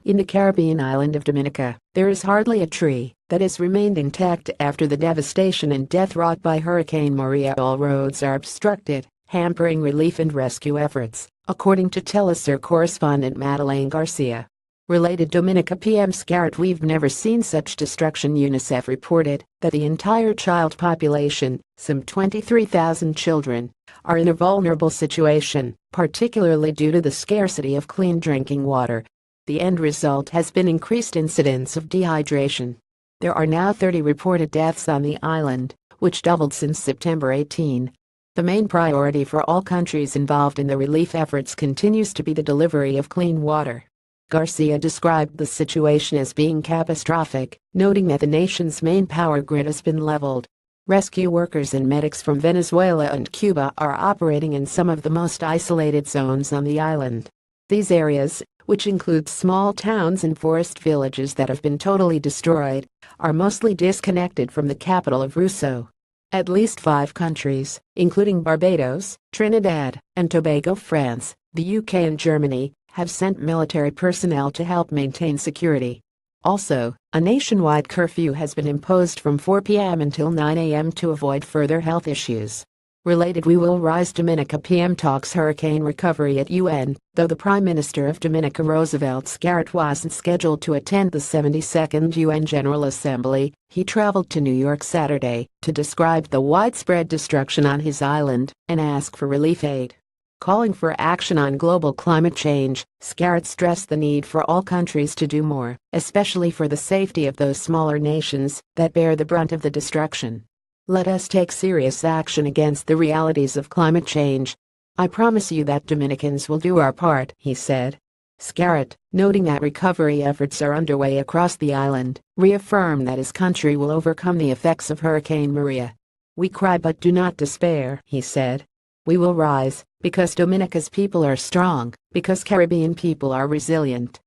In the Caribbean island of Dominica, there is hardly a tree that has remained intact after the devastation and death wrought by Hurricane Maria. All roads are obstructed, hampering relief and rescue efforts, according to Telesur correspondent Madeleine Garcia. Related Dominica PM Scarrett, we've never seen such destruction. UNICEF reported that the entire child population, some 23,000 children, are in a vulnerable situation, particularly due to the scarcity of clean drinking water. The end result has been increased incidence of dehydration. There are now 30 reported deaths on the island, which doubled since September 18. The main priority for all countries involved in the relief efforts continues to be the delivery of clean water. Garcia described the situation as being catastrophic, noting that the nation's main power grid has been leveled. Rescue workers and medics from Venezuela and Cuba are operating in some of the most isolated zones on the island. These areas, which include small towns and forest villages that have been totally destroyed, are mostly disconnected from the capital of Roseau. At least 5 countries, including Barbados, Trinidad and Tobago, France, the UK and Germany, have sent military personnel to help maintain security. Also, a nationwide curfew has been imposed from 4 p.m. until 9 a.m. to avoid further health issues. Related, We Will Rise. Dominica PM talks hurricane recovery at UN. Though the Prime Minister of Dominica Roosevelt Scarrett wasn't scheduled to attend the 72nd UN General Assembly, he traveled to New York Saturday to describe the widespread destruction on his island and ask for relief aid. Calling for action on global climate change, Scarrett stressed the need for all countries to do more, especially for the safety of those smaller nations that bear the brunt of the destruction. Let us take serious action against the realities of climate change. I promise you that Dominicans will do our part, he said. Scarrett, noting that recovery efforts are underway across the island, reaffirmed that his country will overcome the effects of Hurricane Maria. We cry but do not despair, he said. We will rise, because Dominica's people are strong, because Caribbean people are resilient.